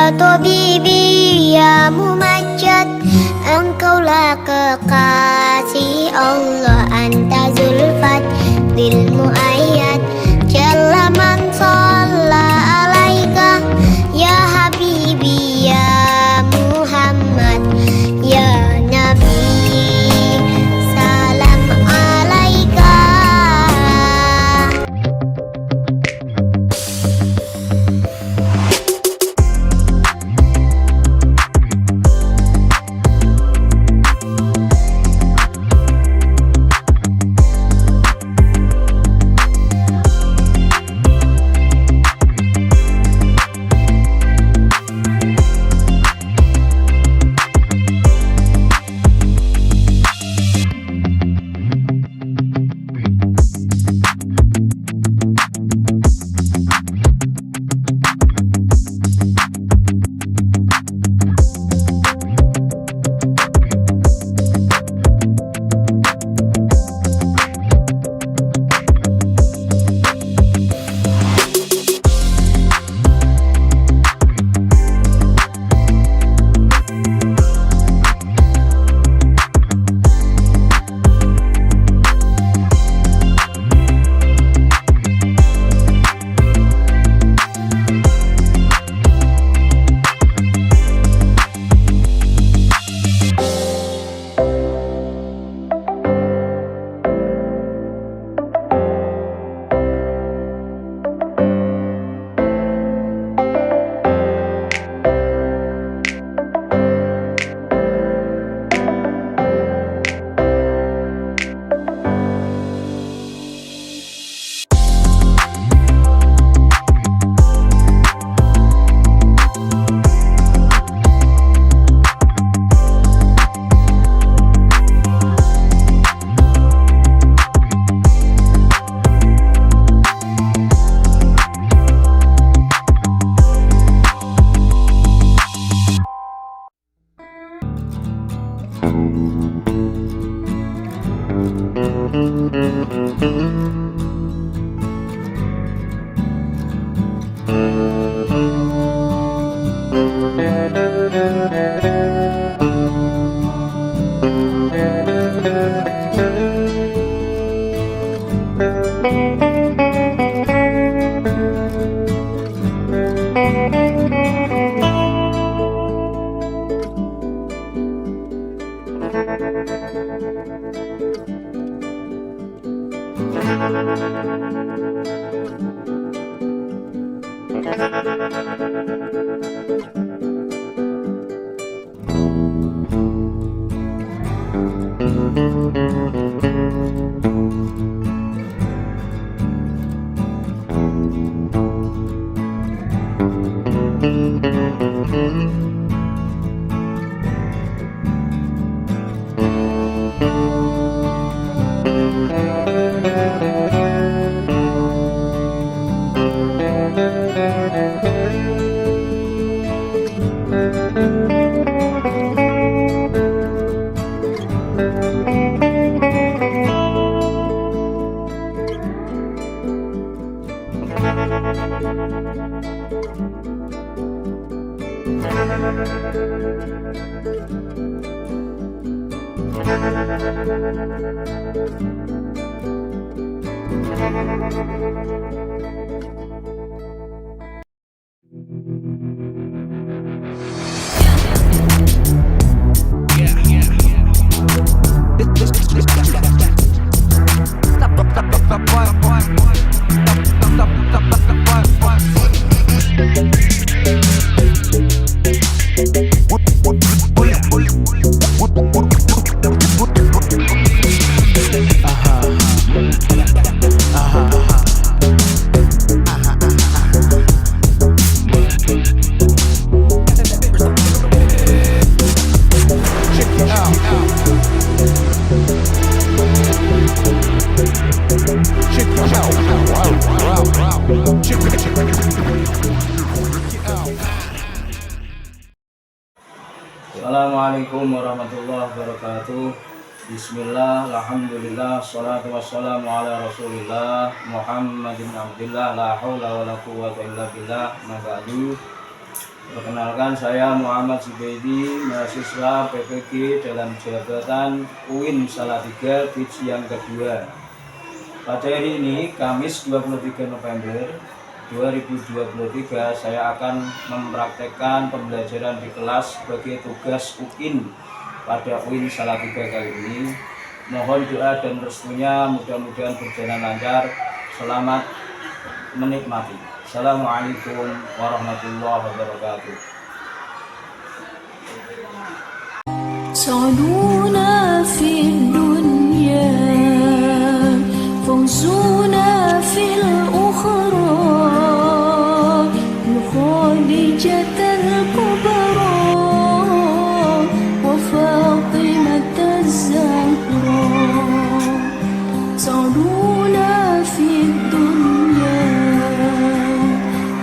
Ya Tabibi ya Mumajjad, Engkaulah kekasih Allah, Anta Zulfat lil Muayyad, Jalla man shalla alaika, Ya Habibi ya Muhammad, Ya Nabi salam alaika. Assalamualaikum warahmatullahi wabarakatuh. Bismillah, alhamdulillah, salatu wassalamu ala rasulillah Muhammadin abdillah, la hawla wa la quwwata illa billah, ma ba'du. Perkenalkan, saya Muhammad Zubaidi, mahasiswa PPG dalam jabatan UIN Salatiga batch yang kedua. Pada hari ini, Kamis 23 November 2023, saya akan mempraktekkan pembelajaran di kelas sebagai tugas UIN pada UIN Salatiga kali ini. Mohon doa dan restunya, mudah-mudahan berjalan lancar. Selamat menikmati. Assalamualaikum warahmatullahi wabarakatuh. سعدونا في الدنيا فوزونا في الأخرى بخديجة الكبرى وفاطمة الزهراء سعدونا في الدنيا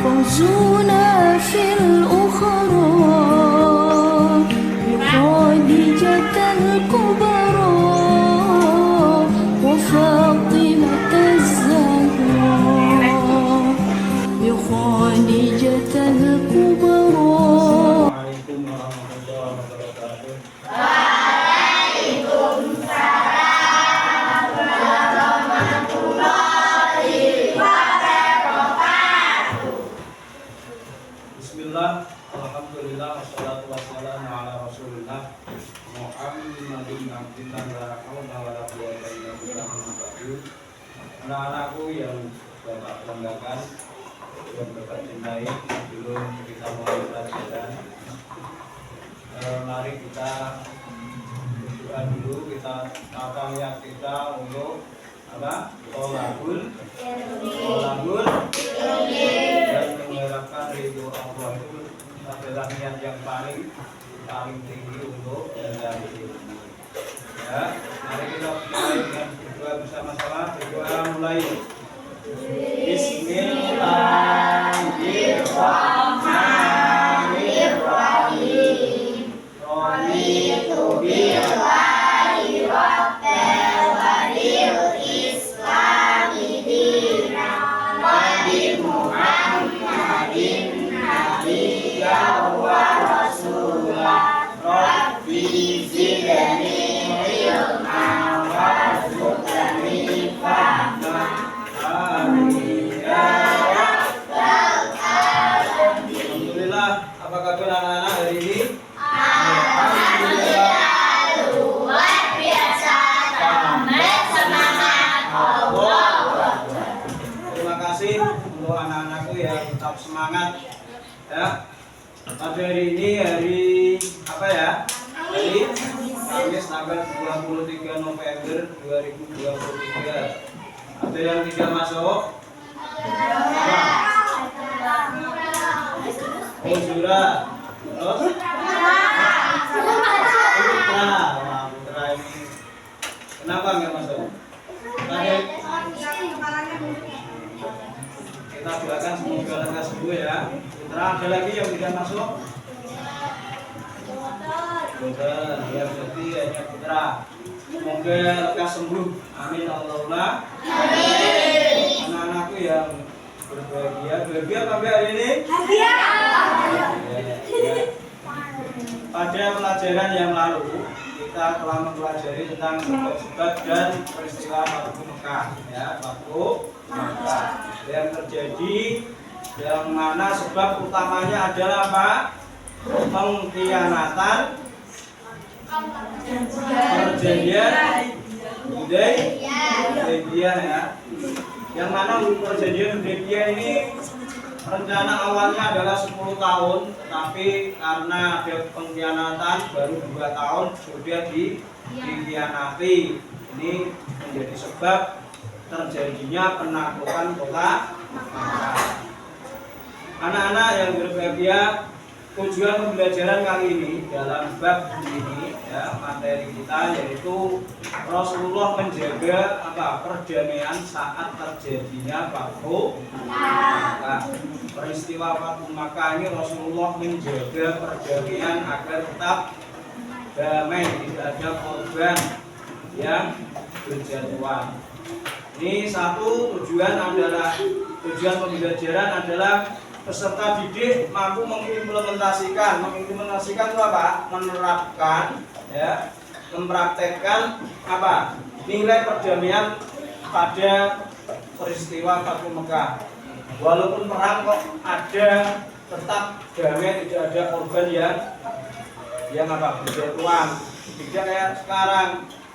فوزونا في الأخرى بخديجة الكبرى وفاطمة الزهراء بخديجة الكبرى. Assalamualaikum warahmatullahi wabarakatuh. Bismillah, alhamdulillah, wassalatu wassalamu ala rasulillah Muhammadin abdillah wa rahmatullahi wa barakatuh. Anak-anakku yang Bapak banggakan, yang Bapak cintai, sebelum kita mulai pelajaran, mari kita berdoa dulu. Kita tata niat kita untuk apa? Tolabul dan mengharapkan ridho Allah itu adalah niat yang paling tinggi untuk mencari ilmu. Ya, mari kita mulai dengan berdoa bersama-sama. Berdoa mulai. Bismillahirrahmanirrahim. Raditu billahi rabban wa bil islami dinan wa bi Muhammadin nabiyyan wa rasulah. Rabbi zidni ilman warzuqni fahma. Amin ya rabbal alamin. Alhamdulillah, apa kabar anak-anak hari ini? Alhamdulillah. Luar biasa, tambah semangat. Allah. Terima kasih untuk anak-anakku yang tetap semangat. Ya. Pada hari ini hari apa ya? Hari Kamis tanggal 23 November 2023. Ada yang tidak masuk? Ujura. Terus? Putra ini. Kenapa nggak masuk? Kita doakan semoga lekas sembuh ya. Putra, ada lagi yang tidak masuk? Putra, ya berarti hanya Putra. Semoga lekas sembuh. Amin Allahumma. Amin. Anak-anakku yang berbahagia sampai hari ini. Bahagia. Pada pelajaran yang lalu kita telah mempelajari tentang sebab-sebab dan peristiwa Fathu Mekah. Ya, Fathu Mekah yang terjadi, yang mana sebab utamanya adalah apa? Pengkhianatan perjanjian Hudaybiyah ya. Yang mana perjanjian Hudaybiyah ini rencana awalnya adalah 10 tahun, tapi karena ada pengkhianatan baru 2 tahun sudah dikhianati. Ini menjadi sebab terjadinya penaklukan kota Makkah. Anak-anak yang berbahagia, tujuan pembelajaran kali ini dalam bab ini ya, materi kita yaitu Rasulullah menjaga perdamaian saat terjadinya Fathu Makkah. Peristiwa Fathu Makkah ini Rasulullah menjaga perdamaian agar tetap damai, tidak ada korban yang berjatuhan. Ini satu tujuan pembelajaran adalah peserta didik mampu mengimplementasikan itu apa? Menerapkan, ya, mempraktekkan apa? Nilai perdamaian pada peristiwa Fathu Mekah. Walaupun perang kok ada, tetap damai, tidak ada korban yang apa? Berjatuhan. Tidak kayak sekarang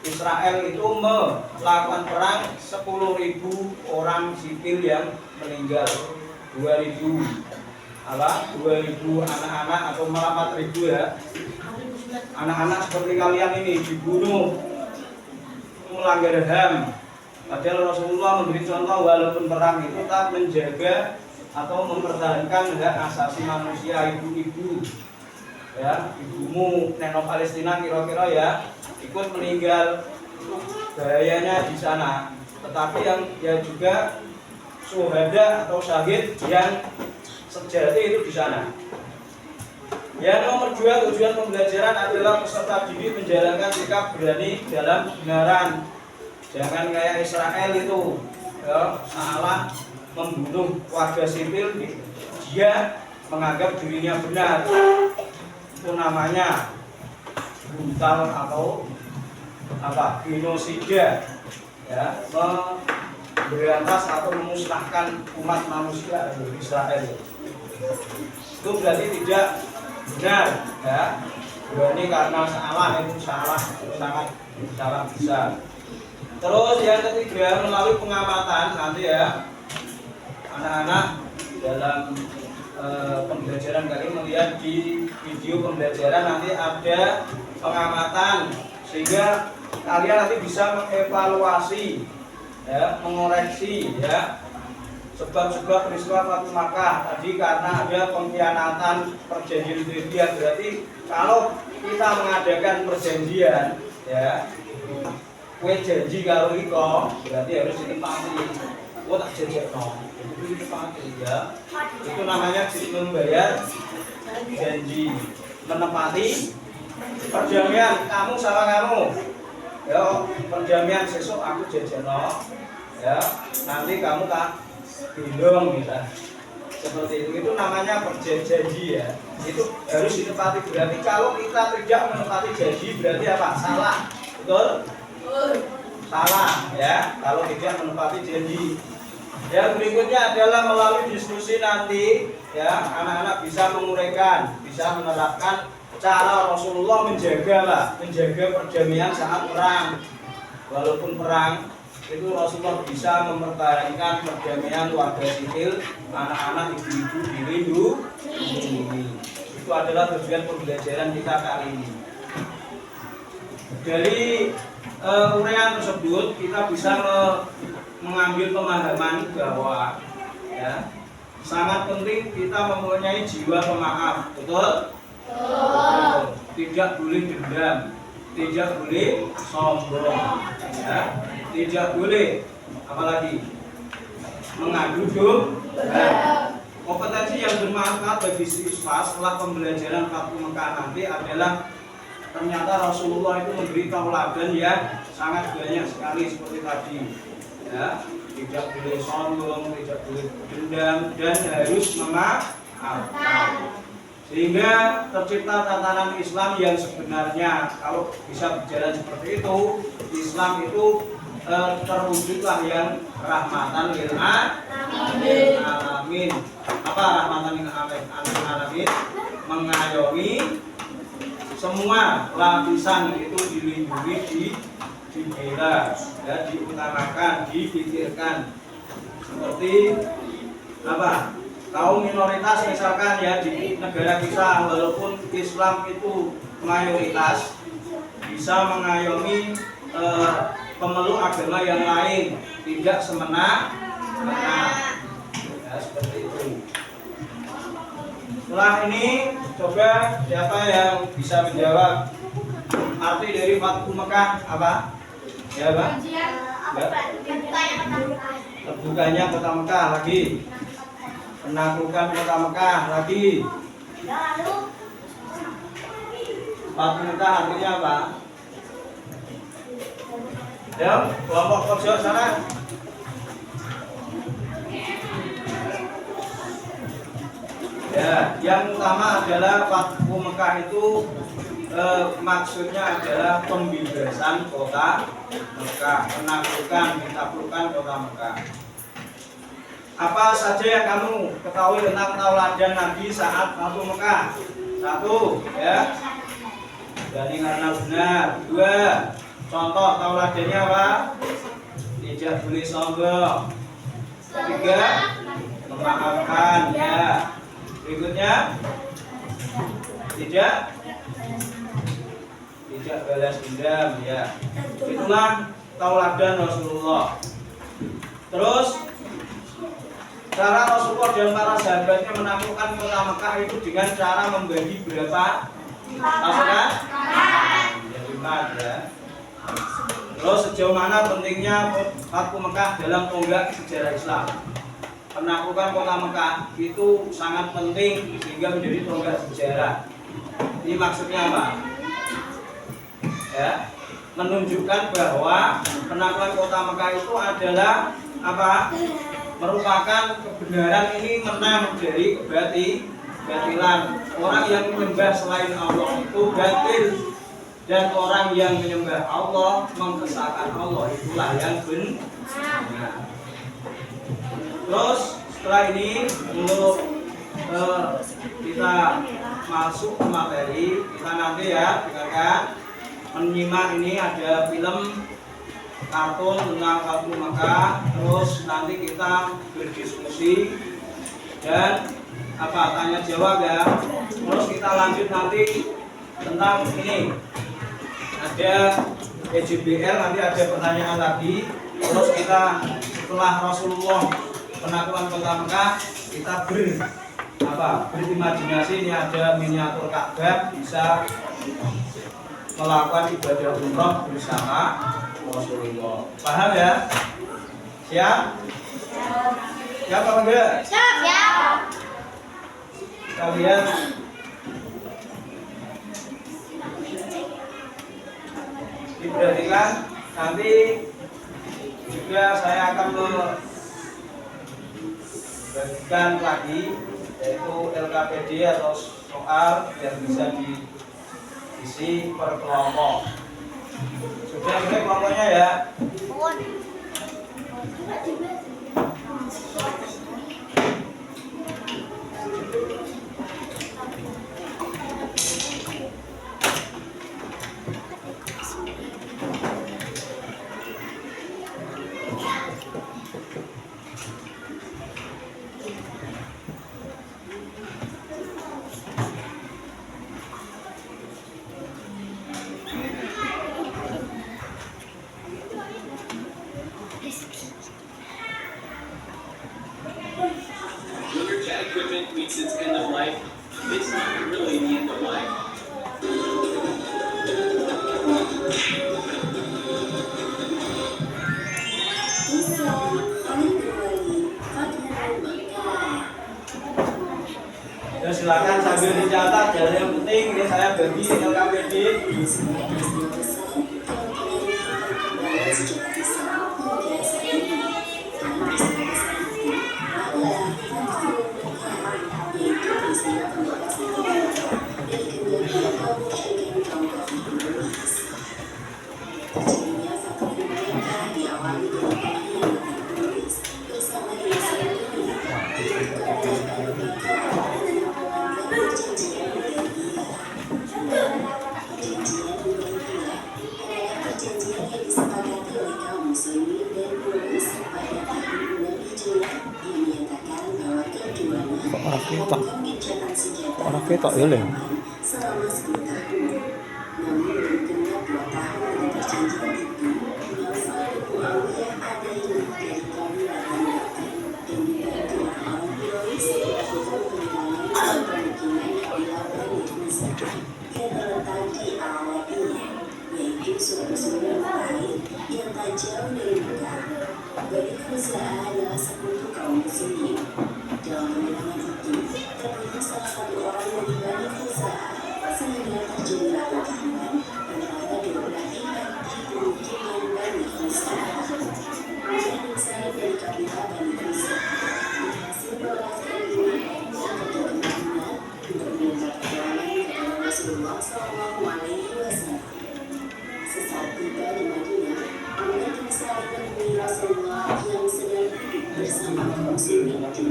Israel itu melakukan perang 10.000 orang sipil yang meninggal, 2.000 anak-anak atau malah 4.000 ya. Anak-anak seperti kalian ini dibunuh, melanggar HAM. Padahal Rasulullah memberi contoh walaupun perang itu tetap menjaga atau mempertahankan hak asasi manusia. Ibu-ibu, ya, ibumu neno Palestina kira-kira ya ikut meninggal, itu bahayanya di sana. Tetapi yang ya juga syuhada atau syahid yang sejati itu di sana. Yang nomor 2, tujuan pembelajaran adalah peserta didik menjalankan sikap berani dalam kebenaran. Jangan kayak Israel itu, ya, salah membunuh warga sipil, dia menganggap dirinya benar. Itu namanya brutal atau apa? Genosida, ya, memberantas atau memusnahkan umat manusia di Israel. Itu berarti tidak benar, ya. Berani karena salah, itu salah, sangat besar. Terus yang ketiga, melalui pengamatan nanti ya, anak-anak dalam pembelajaran kali melihat di video pembelajaran nanti ada pengamatan, sehingga kalian nanti bisa mengevaluasi, ya, mengoreksi, ya, sebab-sebab peristiwa Fathu Makkah tadi. Karena ada pengkhianatan perjanjian Hudaybiyah, berarti kalau kita mengadakan perjanjian, ya, kue janji kalau iko berarti harus ditepati. Oh tak jajak itu ditepati, ya. Itu namanya membayar janji, menepati perdamaian kamu sama kamu. Ya, perdamaian sesuk aku jajano, ya, nanti kamu tak gendong gitu. Seperti itu namanya perjanji, ya. Itu harus ditepati. Berarti kalau kita tidak menepati janji berarti apa? Salah. Betul? Salah, ya, kalau tidak menepati janji. Yang berikutnya adalah melalui diskusi nanti, ya, anak-anak bisa menguraikan, bisa menerapkan cara Rasulullah menjaga perdamaian saat perang. Walaupun perang itu Rasulullah bisa mempertahankan perdamaian warga sipil, anak-anak, ibu-ibu dilindungi. Itu adalah tujuan pembelajaran kita kali ini. Dari uraian tersebut kita bisa mengambil pemahaman bahwa, ya, sangat penting kita mempunyai jiwa pemaaf. Betul? Tidak boleh dendam, tidak boleh sombong, ya, tidak boleh apalagi mengadu domba. Kompetensi yang bermanfaat bagi siswa setelah pembelajaran Fathu Mekah nanti adalah ternyata Rasulullah itu memberi tauladan yang sangat banyak sekali seperti tadi, ya, tidak boleh sombong, tidak boleh dendam, dan harus memaafkan, sehingga tercipta tatanan Islam yang sebenarnya. Kalau bisa berjalan seperti itu, Islam itu terwujudlah yang rahmatan lil alamin. Apa rahmatan lil alamin? Mengayomi semua lapisan itu, dilindungi, dibela, ya, diutamakan, dipikirkan. Seperti apa? Kaum minoritas misalkan, ya, di negara kita, walaupun Islam itu mayoritas, bisa mengayomi pemeluk agama yang lain, tidak semena-mena, ya, seperti itu. Setelah ini coba siapa yang bisa menjawab arti dari Fathu Mekah apa? Ya, Pak? Terbukanya kota Mekah lagi. Penaklukan kota Mekah lagi. Fathu Mekah artinya apa? Ya, kelompok kerja sana. Ya, yang utama adalah Fathu Mekah itu maksudnya adalah pembebasan kota Mekah, ditaklukkan kota Mekah. Apa saja yang kamu ketahui tentang tauladan Nabi saat Fathu Mekah? 1, ya, berani karena benar. 2, contoh tauladannya apa? Tidak boleh sombong. 3, memaafkan, ya. Berikutnya, tidak balas dendam, ya. Itulah tauladan Rasulullah. Terus cara Rasulullah dan para sahabatnya menaklukkan kota Mekah itu dengan cara membagi berapa pasukan? Ya, 5, ya. Terus sejauh mana pentingnya Fathu Mekah dalam tonggak sejarah Islam? Penaklukan kota Mekah itu sangat penting sehingga menjadi tonggak sejarah. Ini maksudnya apa? Ya, menunjukkan bahwa penaklukan kota Mekah itu adalah apa? Merupakan kebenaran ini menang dari kebatilan. Orang yang menyembah selain Allah itu batil, dan orang yang menyembah Allah mengesahkan Allah itulah yang benar. Terus setelah ini untuk kita masuk ke materi, kita nanti ya dengarkan menyimak ini ada film kartun tentang Fathu Mekah. Terus nanti kita berdiskusi dan tanya jawab ya. Terus kita lanjut nanti tentang ini ada EJBL, nanti ada pertanyaan lagi. Terus kita setelah Rasulullah penaklukan kota Mekah, kita berimajinasi. Ini ada miniatur Ka'bah, bisa melakukan ibadah umroh bersama Rasulullah. Paham ya? Siap? Siap apa enggak? Siap. Kalian diperhatikan, nanti juga saya akan membagikan lagi yaitu LKPD atau soal yang bisa diisi per kelompok. Sudah ini kelompoknya ya. Equipment meets its end of life. It's not really the end of life. Ya, silakan sambil dicatat ya, yang penting ini saya bagi LKPD. Orang ketok ya lho. Selama 10 tahun, namun belum genap 2 tahun dari perjanjian itu, Khalifah Muawiyah ada yang dari kaum laki-laki dan dibantu orang Quraisy melakukan penyerangan dan pemukiman yang dilakukan di Mesir yang terletak di Al-Wadiyah, yaitu sumber-sumber air yang tak jauh dari Mekah. Bani Khuza'ah adalah sekutu kaum muslimin. Dalam peperangan itu, terbunuh salah satu orang dari Bani Khuza'ah sehingga terjadilah pertahanan antara dua belah pihak di pemukiman Bani Khuza'ah. Kemudian Sa'id dari kabilah Bani Khuza'ah berhasil meloloskan diri yang terjadi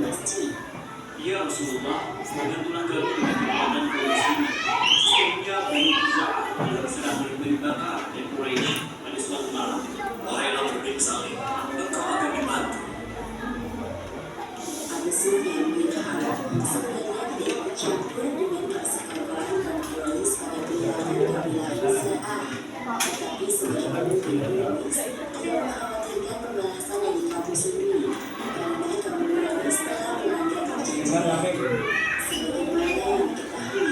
masjid. Ya Rasulullah, dengan tenaga dan muslimin, sehingga Bani Khuza'ah yang sedang beribadah di Quraisy pada suatu malam. Wahai Abu bin Salim, engkau akan dibantu. Abu Sufyan bin Harb sebenarnya tidak ikut campur dengan persekongkolan dan Quraisy pada bilangan kabilah Khuza'ah, tetapi sebagai pemimpin Quraisy, dia mengkhawatirkan pembahasan yang di kaum muslimin karena kaum Quraisy telah melanggar perjanjian. Sebagaimana yang diketahui,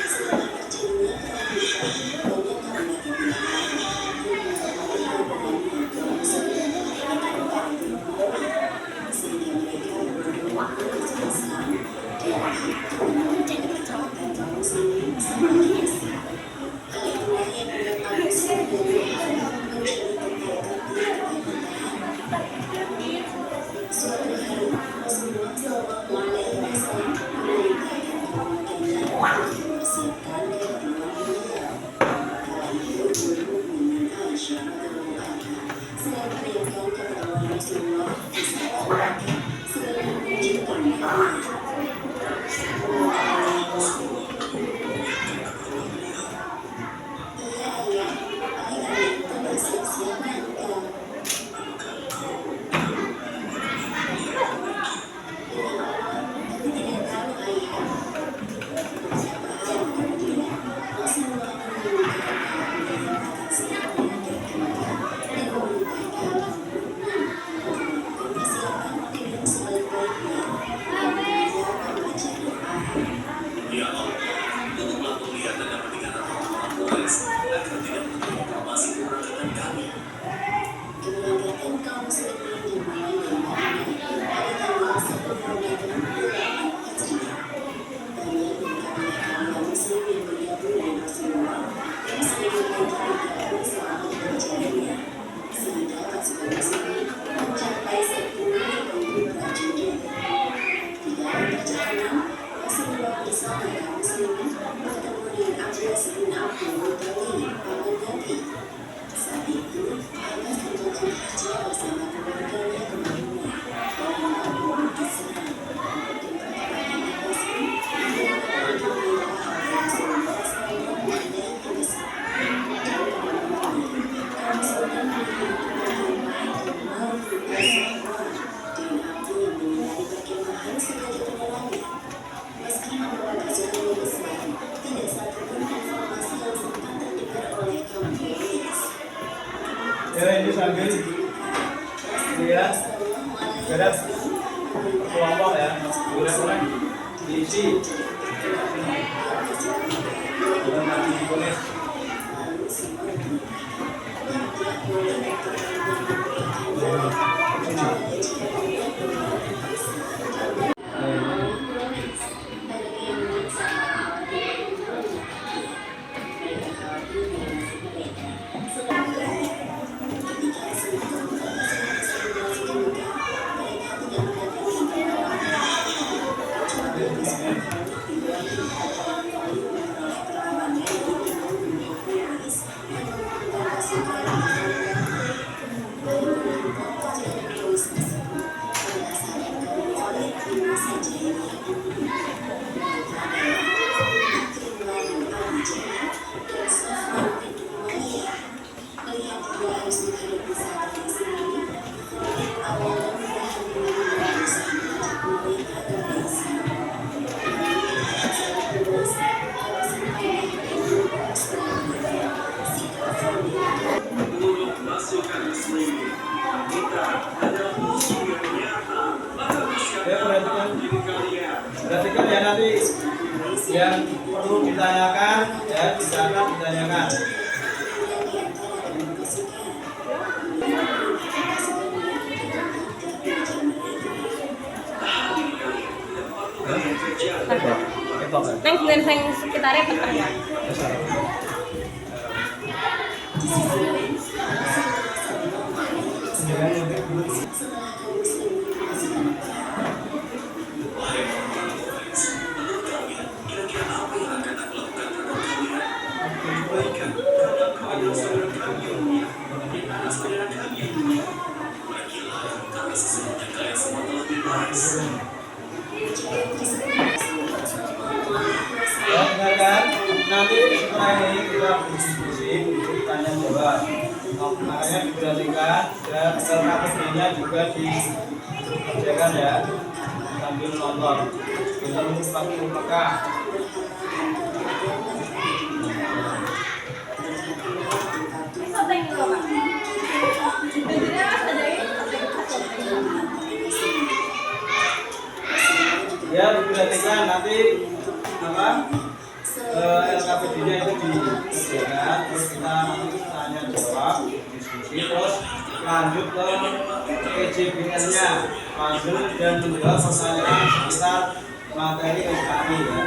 setelah terjadinya perang Uhud, banyak kabilah kabilah Arab yang mengetahui hubungannya kaum muslimin dengan para perempuan, sehingga mereka berbondong-bondong masuk Islam dan itu menjadi pertolongan kaum muslimin semakin besar. Hal itulah yang membuat Abu Sufyan bin Harb menjadi tertarik kepada suatu hari Rasulullah SAW memerintahkan keluarganya untuk mempersiapkan keperluan beliau. Kala itu Ummul Mukminin Aisyah radhiyallahu anha sedang menyiapkan keperluan Rasulullah di saat mereka sedang mengucapkan kalimat. Iya ayah, ayah itu bersiap-siap engkau. Aku tidak tahu ayah. Beberapa hari kemudian, Rasulullah mengirimkan kaum dengan akan siap mengantarkan mereka dan memerintahkan kaum mukmin untuk melakukan persiapan dengan sebaik-baiknya dan beliau membaca doa. Ya Allah, tutuplah penglihatan dan pendengaran orang-orang Quraisy agar tidak mendengar informasi keberangkatan kami. Keberangkatan kaum muslimin dimulai dari Madinah pada tanggal 10 Ramadan bulan Hijriah. Banyak dari kabilah-kabilah muslim yang bergabung dengan Rasulullah dan sedikit lagi bergabung selama perjalanannya, sehingga pasukan muslimin mencapai 10.000 prajurit. Di dalam perjalanan, Rasulullah bersama kaum muslimin bertemu dengan Abbas bin Abdul Muttalib, paman Nabi. Saat itu, Abbas berjanji kerja bersama keluarganya ke Madinah dan menabung di sana. Dan perkataan Abbas pun menyebabkan kegembiraan Rasulullah SAW naik besar. Dan pada malam itu, kaum muslimin melihat perkemahan Umar bin Safwan dengan api yang menyinari perkemahan sebagai penerangan. Meski membawa pasukannya besar, tidak satu pun informasi yang sempat terdengar oleh kaum Quraisy. Ya ini sambil lihat gerak kelompok ya, gerak diisi dan nanti ditulis. Untuk pasukan muslimin, kita adalah musuh yang nyata. Maka persiapkan diri kalian. Perhatikan ya nanti yang perlu ditanyakan ya silakan ditanyakan. Neng dengan yang sekitarnya petang ya. Kira-kira apa yang akan aku lakukan terhadap kalian? Baikkan, karena kau adalah saudara kami yang mulia. Di mana saudara kami yang mulia? Pergilah, karena sesungguhnya kalian semua telah bebas. berdiskusi untuk tanya jawab. Makanya diperhatikan dan LKPD-nya juga dikerjakan ya sambil nonton. Kita pakai Mekah. Ya diperhatikan nanti apa LKPD-nya itu dikerjakan, terus kita nanti tanya jawab, diskusi, terus lanjut ke PJBL-nya, puzzle dan menjawab pertanyaan sekitar materi SKI ya.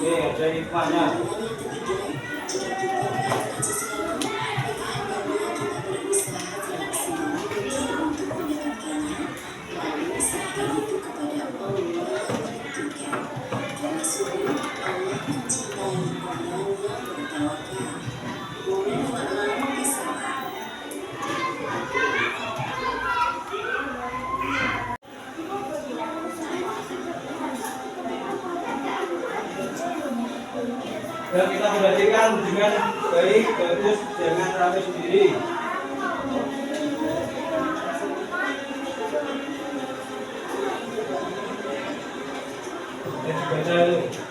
Oke, ada hikmahnya. Dan kita perhatikan dengan baik, bagus, jangan rame sendiri. Ya, dibaca itu.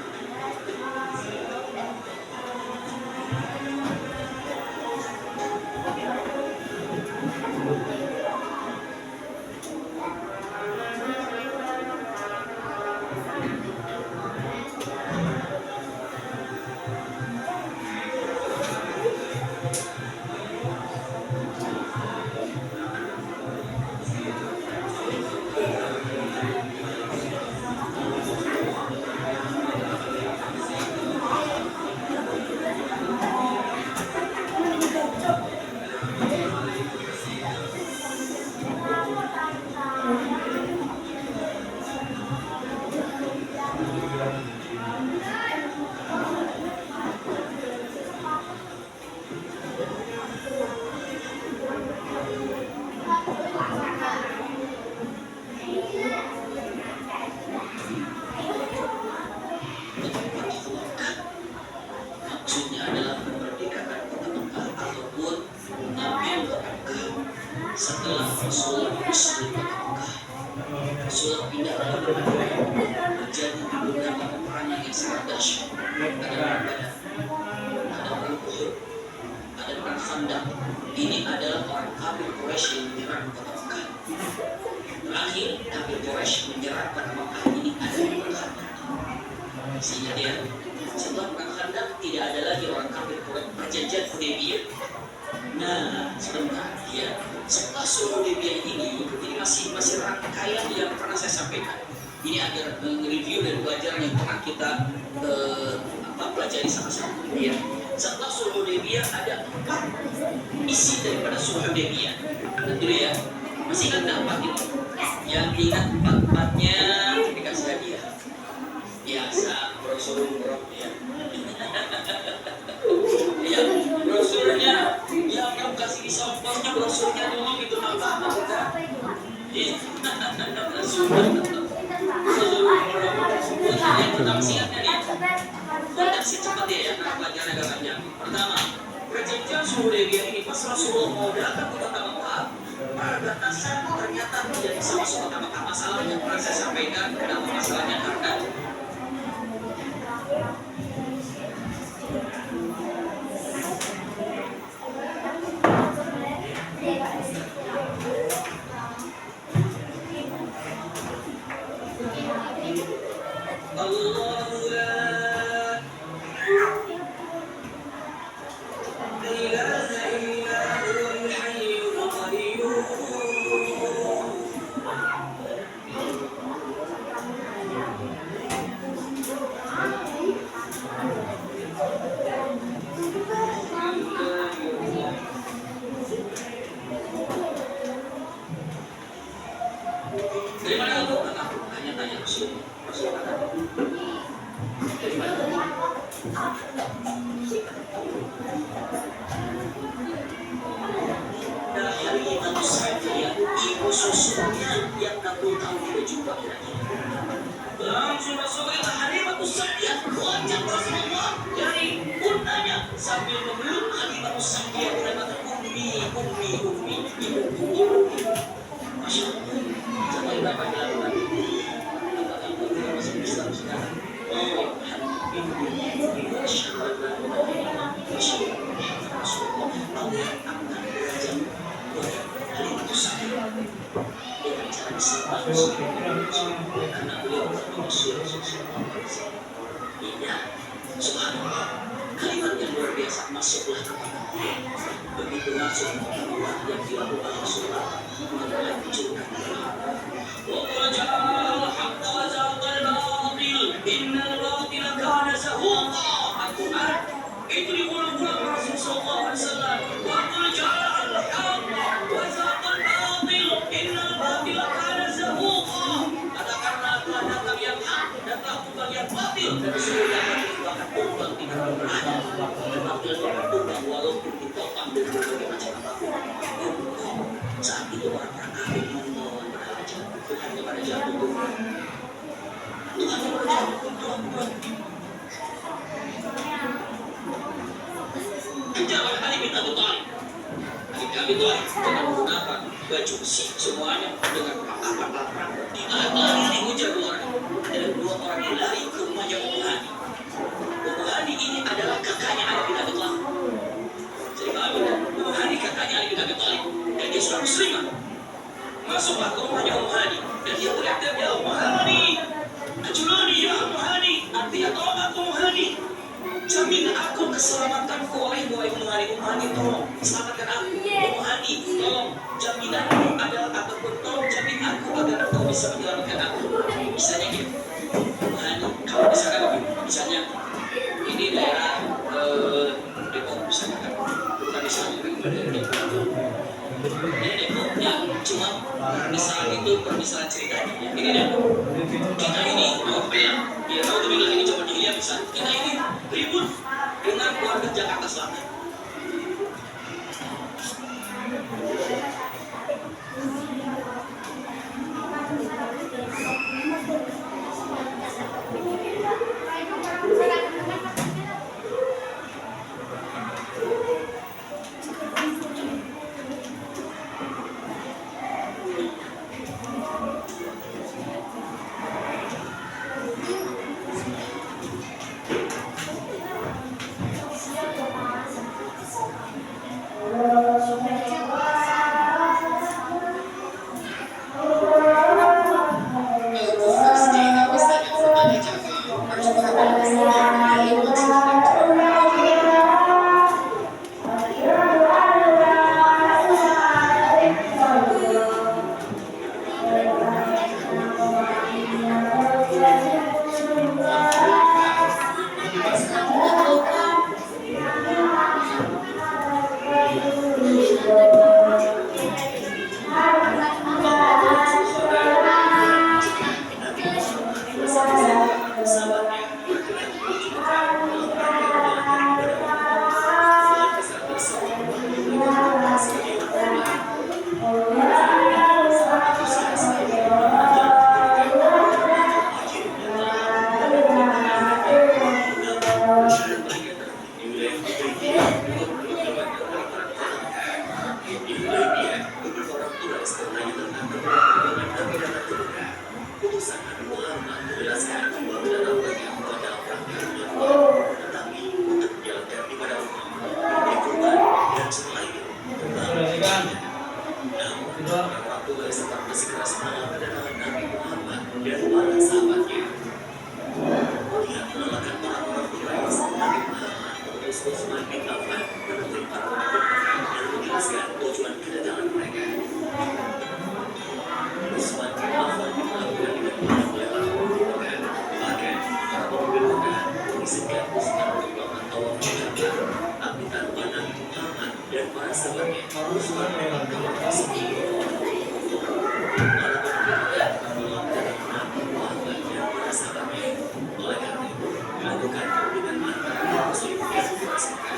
Maksudnya adalah memerdekakan kota Mekah ataupun mengambil kota Mekah setelah Rasulullah Muslim kota Mekah. Rasulullah pindah dari kota Mekah terjadi beberapa peperangan yang sangat dahsyat. Ada perang Badar, ada perang Uhud, ada perang Khandaq. Ini adalah orang kafir Quraisy yang menyerang kota Mekah. Terakhir kafir Quraisy menyerang kota Mekah ini ada di perang Khandaq. Sehingga dia setelah perang Khandaq tidak ada lagi orang kafir Quraisy. Perjanjian Hudaybiyah. Nah, sebentar ya. Setelah sulh Hudaybiyah ini masih rangkaian yang pernah saya sampaikan. Ini ada review dan pelajaran yang pernah kita pelajari sama-sama. Ya. Setelah sulh Hudaybiyah ada 4 isi daripada sulh Hudaybiyah. Lihat dulu ya. Masih ingat nggak 4 itu? Yang ingat 4-4-nya dikasih hadiah. Biasa brosur ya. Ya, brosurnya ya kamu kasih di softwarenya brosurnya doang itu nama udah. Tentang siapnya nih. Tentang si cepat ya, pelajaran agak banyak. Pertama, Perjanjian Hudaybiyah ini pas Rasulullah mau datang ke kota Mekah, perbatasan ternyata tidak bisa masuk kota Mekah. Masalahnya pernah saya sampaikan kenapa masalahnya karena Allahu la ilaha illa huwal hayyul qayyum. Dari mana itu? Tanya-tanya Rasul. Rasul kata, dari mana? Dalam hari itu saya ibu susunya yang 60 tahun tidak jumpa lagi. Langsung Rasulullah Halimah Sa'diyah wajah Rasulullah dari pundanya sambil memeluk Halimah Sa'diyah dan mengatakan ummi. Masya Allah. Jangan dapat dilakukan. Apakah engkau tidak masuk Islam sekarang? Oh, alhamdulillah. Asyhadu an la ilaha illallah wa asyhadu anna Muhammadan Rasulullah. Allah akan belajar Halimah Sa'diyah dengan cara disembah karena beliau Rasul. Iya, subhanallah. Kalimat yang luar biasa masuklah kepada begitu masuk Allah yang dilakukan Rasulullah adalah dijulukan wa ja'al haqqa wa zaqal batil innal batila kana zahuqa. Al-Quran itu diulang-ulang Rasul sallallahu alaihi wasallam. Wa ja'al haqqa wa zaqal batil innal batila kana zahuqa. Katakanlah telah datang yang hak dan telah tumbang yang batil, dan sesungguhnya itu akan tumbang tidak berada. Batil akan tumbang walaupun ditopang dengan berbagai macam apapun. Saat itu orang-orang kafir memohon berhajat Tuhan kepada jatuh Tuhan. Tuhan kepada jatuh Tuhan. Kejalan Ali bin Abi Thalib. Ali bin Abi Thalib dengan menggunakan baju besi semuanya dengan perangkat-perangkat lari dihujan orang, dan 2 orang ini lari ke rumahnya Ummu Hani. Ummu Hani ini adalah kakaknya Ali bin Abi Thalib. Jadi paham ya? Ummu Hani kakaknya Ali bin Abi Thalib dan dia sudah muslimah. Masuklah ke rumahnya Ummu Hani dan dia teriak-teriak, ya Ummu Hani, ajuluni ya Ummu Hani, artinya tolong aku Ummu Hani. Jamin aku keselamatanku olehmu Ummu Hani. Ummu Hani tolong selamatkan aku. Ummu Hani tolong jaminanmu adalah ataupun tolong jamin aku agar engkau bisa menyelamatkan aku. Misalnya gitu, Ummu Hani kalau misalkan misalnya ini daerah Depok misalnya kan, bukan misalnya Depok. Ini Depoknya cuma misalnya itu permisalan ceritanya. Ini Depok. Kita ini alhamdulillah ini coba dilihat bisa. Kita ini ribut dengan keluarga Jakarta Selatan. Abdi Arwana Muhammad dan para sahabatnya Usman oleh karena itu dilakukan dengan antara muslim dan masyarakat.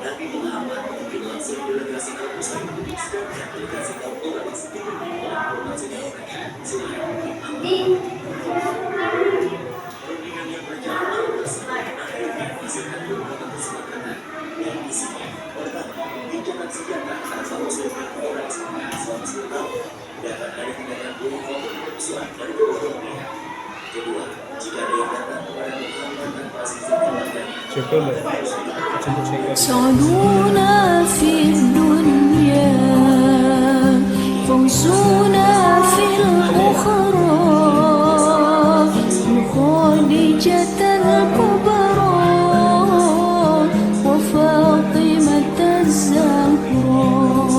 Nabi Muhammad langsung delegasi kaum muslim sedangkan delegasi kaum Quraisy dipimpin oleh koordinator mereka selain perundingan yang berjalan lama tersebut akhirnya menghasilkan beberapa kesepakatan yang isinya pertama gencatan senjata antara kaum muslim dan Quraisy selama 10 tahun dan ada tindakan bunuh maupun permusuhan dari kedua belah pihak. Kedua, jika ada yang datang kepada Muhammad tanpa izin keluarganya, سعدونا في الدنيا فوزنا في الأخرى خديجة الكبرى وفاطمة الزهراء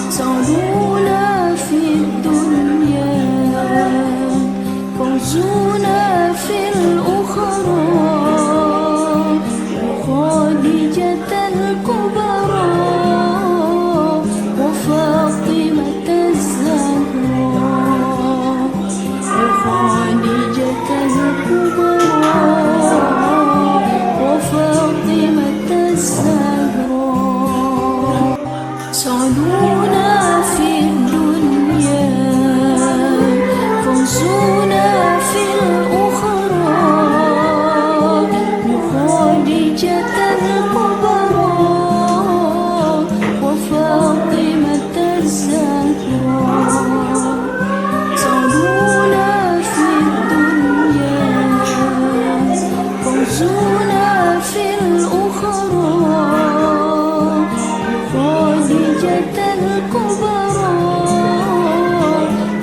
سعدونا في الدنيا فوزنا في الأخرى خديجة الكبرى وفاطمة الزهراء خديجة الكبرى وفاطمة الزهراء سعدونا في الدنيا فوزنا في الأخرى خديجة الكبرى وفاطمة الزهراء سعدونا في الدنيا فوزنا في الأخرى خديجة الكبرى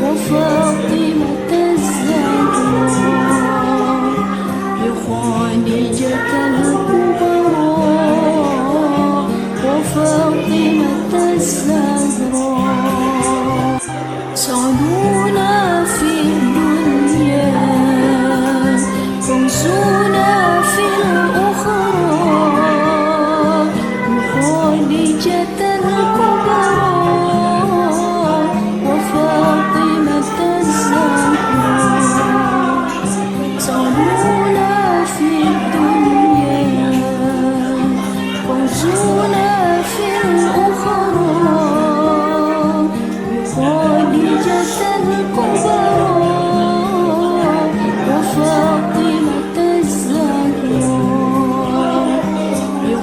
وفاطمة الزهراء خديجة الكبرى وفاطمة الزهراء سعدونا في الدنيا فوزنا في الأخرى خديجة الكبرى وفاطمة الزهراء سعدونا في الدنيا فوزنا في الأخرى خديجة الكبرى وفاطمة الزهراء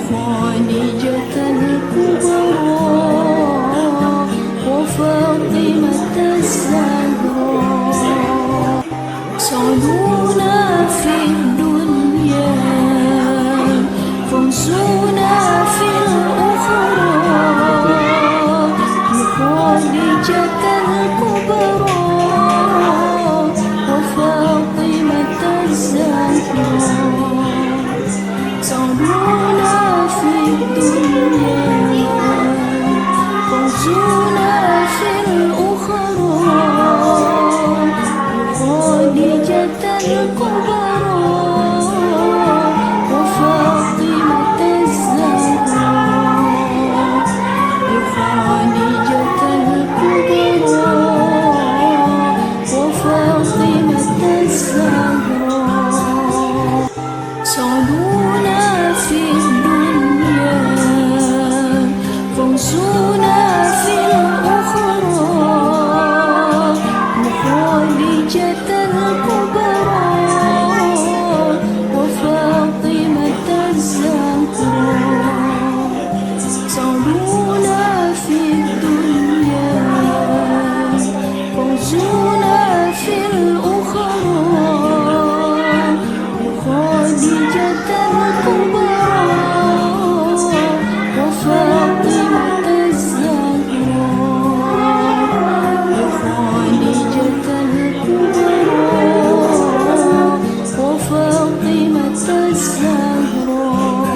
خديجة الكبرى وفاطمة الزهراء سعدونا في الدنيا فوزنا في الأخرى خديجة الكبرى وفاطمة الزهراء سعدونا في الدنيا فوزنا في الأخرى خديجة الكبرى وفاطمة الزهراء خديجة الكبرى وفاطمة الزهراء سعدونا في الدنيا فوزنا في الأخرى خديجة الكبرى وفاطمة الزهراء سعدونا في الدنيا فوزنا في الأخرى خديجة الكبرى وفاطمة الزهراء خديجة الكبرى وفاطمة الزهراء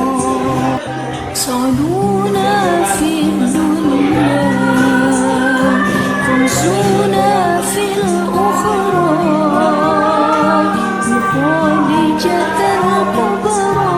سعدونا في الدنيا فوزنا في الأخرى خديجة الكبرى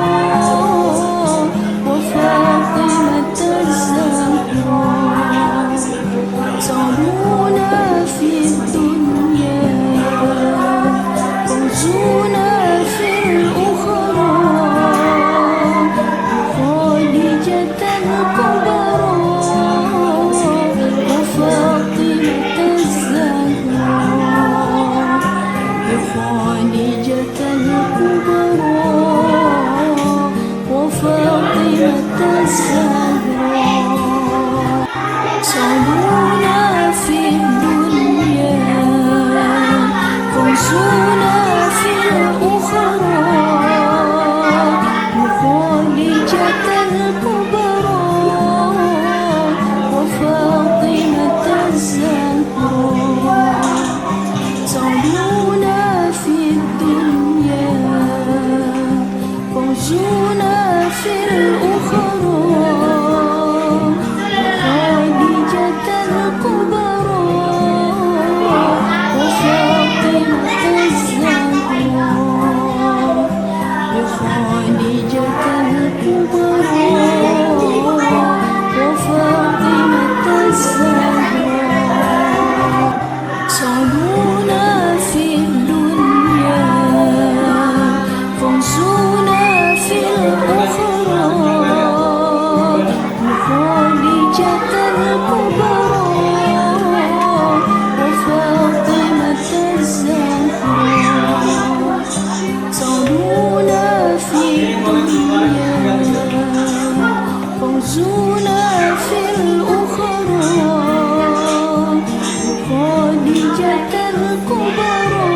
فوزنا في الأخرى خديجة الكبرى وفاطمة الزهراء خديجة الكبرى وفاطمة الزهراء صعدونا في الدنيا فانصونا في الأخرى خديجة الكبرى وفاطمة الزهراء صعدونا في الدنيا فانصونا في الأخرى خديجة الكبرى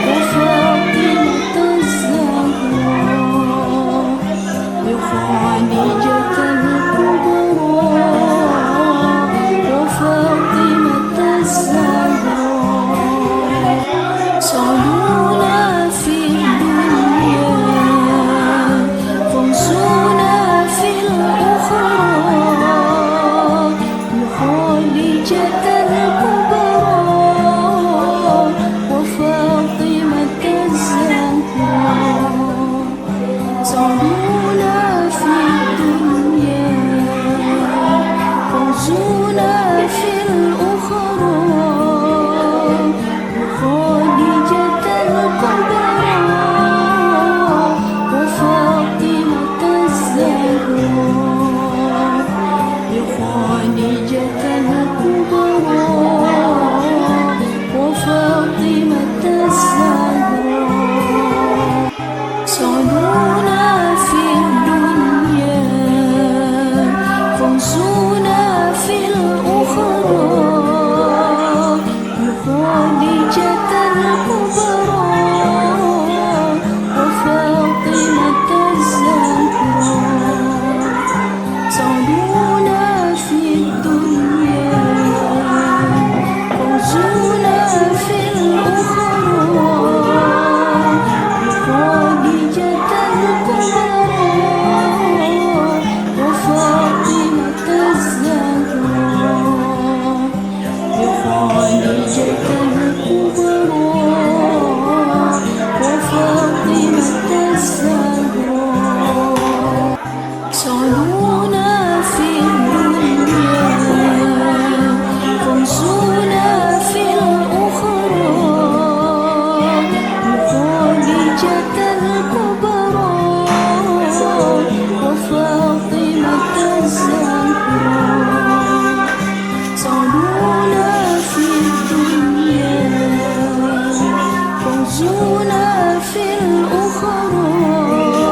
وفاطمة الزهراء خديجة الكبرى وفاطمة الزهراء صعدونا في الدنيا فانصونا في الأخرى خديجة الكبرى وفاطمة الزهراء صعدونا في الدنيا فانصونا في الأخرى خديجة الكبرى وفاطمة الزهراء خديجة الكبرى وفاطمة الزهراء صعدونا في الدنيا فانصونا في الأخرى خديجة الكبرى وفاطمة الزهراء صعدونا في الدنيا فانصونا في الأخرى خديجة الكبرى وفاطمة الزهراء خديجة الكبرى وفاطمة الزهراء صعدونا في الدنيا فانصونا في الأخرى خديجة الكبرى وفاطمة الزهراء صعدونا في الدنيا فانصونا في الأخرى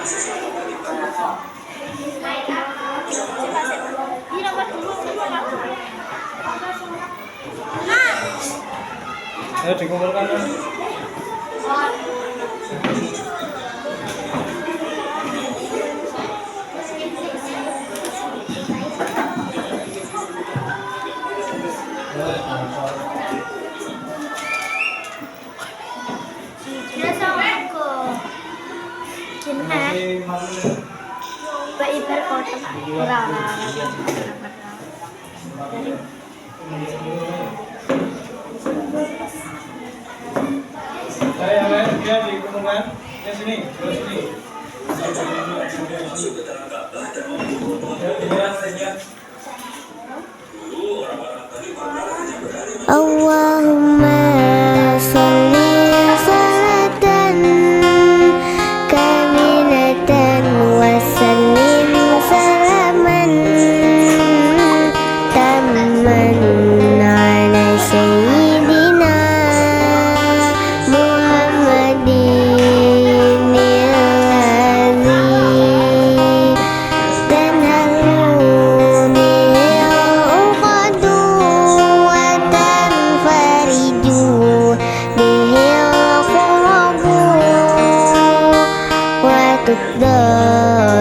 Ayo dikumpulkan. Assalamualaikum. Pak Ibar kotak. Saya yang dia dikumpulkan ke sini, ke sini. Allahumma sholli salatan kamilatan wa sallim salaman tamman ala sayyidina Muhammadin alladhi tanhalu bihil uqadu wa tanfariju bihil qurabu wa tuqda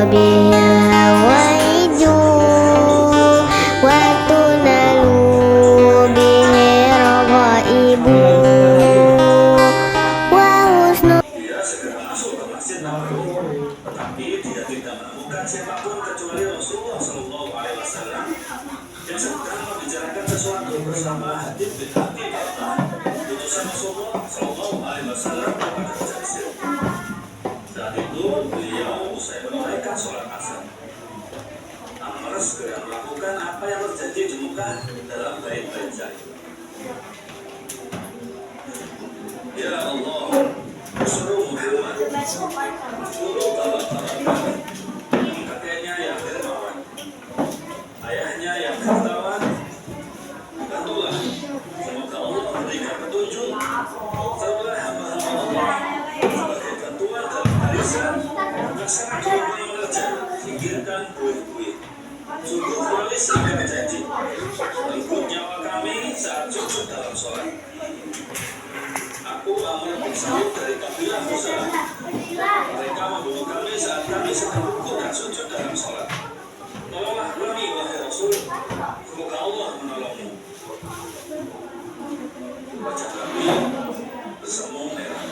bihil hawaiju wa tunalu bihil ghaibu wa husnul. Dia segera masuk ke Masjid Nabawi, tetapi dia tidak menemukan siapapun kecuali Rasulullah Shallallahu Alaihi Wasallam yang sedang membicarakan sesuatu bersama Hadid bin Abi Baltah, utusan Rasulullah Shallallahu Alaihi Wasallam kepada Jasir. Saat itu beliau usai menunaikan sholat asar. Amr segera melakukan apa yang terjadi di Mekah dalam bait-bait Zaid. Ya Allah, suruh Muhammad, suruh bapak-bapak kami, kakeknya yang dermawan, ayahnya yang dermawan, bantulah, semoga Allah memberikan petunjuk setelah hamba-hamba Allah sebagai bantuan dalam barisan melaksanakan yang mengerja, singkirkan buih-buih. Sungguh Quraisy akan berjanji, renggut nyawa kami saat sujud dalam sholat. Aku Amr bin Saud dari kabilah Musa. Mereka membunuh kami saat kami sedang rukuk dan sujud dalam sholat. Tolonglah kami, wahai Rasul. Semoga Allah menolongmu. Wajah Nabi bersemu merah.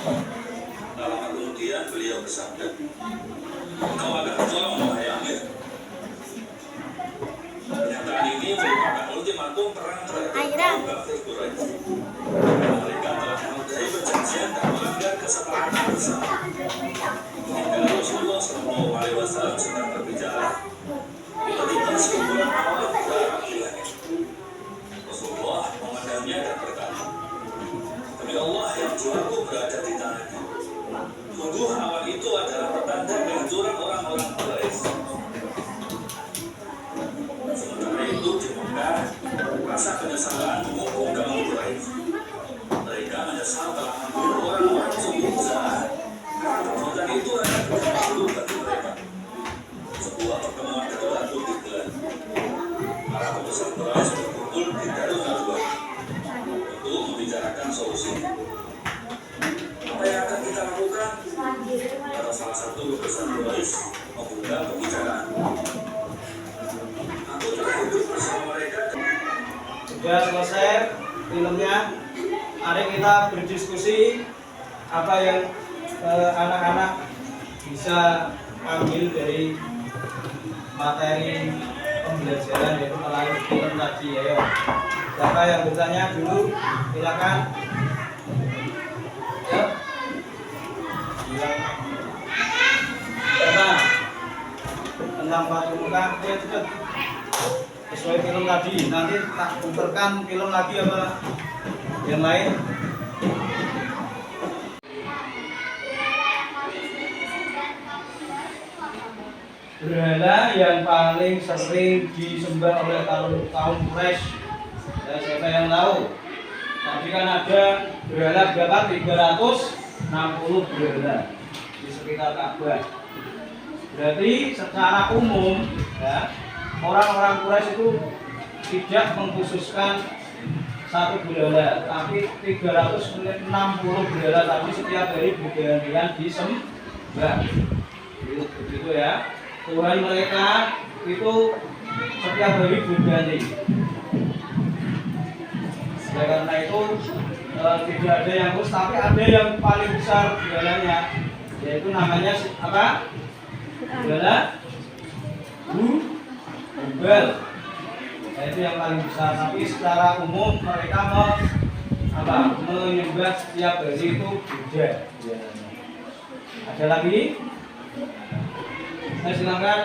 Lama kemudian beliau bersabda, "Engkau akan ditolong, wahai Amir." Pernyataan ini merupakan ultimatum perang terhadap kaum kafir Quraisy. Mereka telah menodai perjanjian dan melanggar kesepakatan bersama. Ketika Rasulullah Shallallahu Alaihi Wasallam sedang berbicara, tiba-tiba sekumpulan awan berdarah di langit. Rasulullah memandangnya dan berkata, "Demi Allah yang jiwaku berada di tangannya. Sungguh awan itu adalah pertanda kehancuran orang-orang Quraisy." Sementara itu di Mekah, rasa penyesalan menghukum kaum Quraisy. Mereka menyesal telah membunuh orang-orang sungguh jahat karena perbuatan itu hanya berlaku bagi mereka. Sebuah pertemuan darurat pun digelar. Para pembesar Quraisy berkumpul di Darun Nadwa untuk membicarakan solusi. Apa yang akan kita lakukan? Kata salah satu pembesar Quraisy membuka pembicaraan. Aku telah hidup bersama mereka. Sudah selesai filmnya. Mari kita berdiskusi apa yang anak-anak bisa ambil dari materi pembelajaran yaitu melalui film tadi. Ayo, siapa yang bertanya dulu? Silakan. Ya. Siapa? Tentang Fathul Mekah, ya cepat. Sesuai film tadi. Nanti tak putarkan film lagi apa? Yang lain. Berhala yang paling sering disembah oleh kaum Quraisy. Dan siapa yang tahu? Tadi kan ada berhala berapa? 360 berhala di sekitar Ka'bah. Berarti secara umum ya, orang-orang Quraisy itu tidak mengkhususkan satu berhala, tapi 360 berhala, tapi setiap hari bergantian disembah. Begitu ya. Tuhan mereka itu setiap hari berganti. Ya, karena itu tidak ada yang khusus, tapi ada yang paling besar berhalanya, yaitu namanya apa? Berhala Hubal. Nah, itu yang paling besar. Tapi secara umum mereka menyembah setiap hari itu beda. Ada lagi? Saya silakan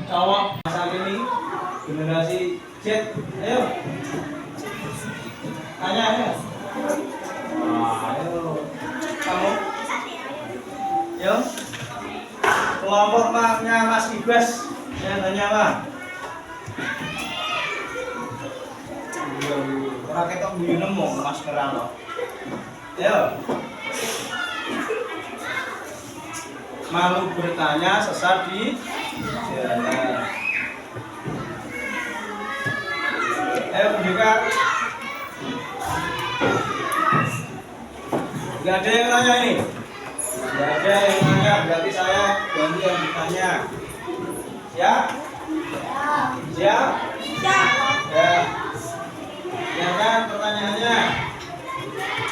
cowok masa ini generasi Z. Ayo. Tanya ya. Ayo. Kamu. Yo. Kelompoknya Mas Ibas. Saya tanya Pak. Orang ketok buyu nemu maskeran loh. Ayo. Malu bertanya sesat di jalan. Ayo pendekat. Gak ada yang nanya ini. Gak ada yang nanya, berarti saya ganti yang ditanya. Siap? Siap? Ya. Ya kan pertanyaannya?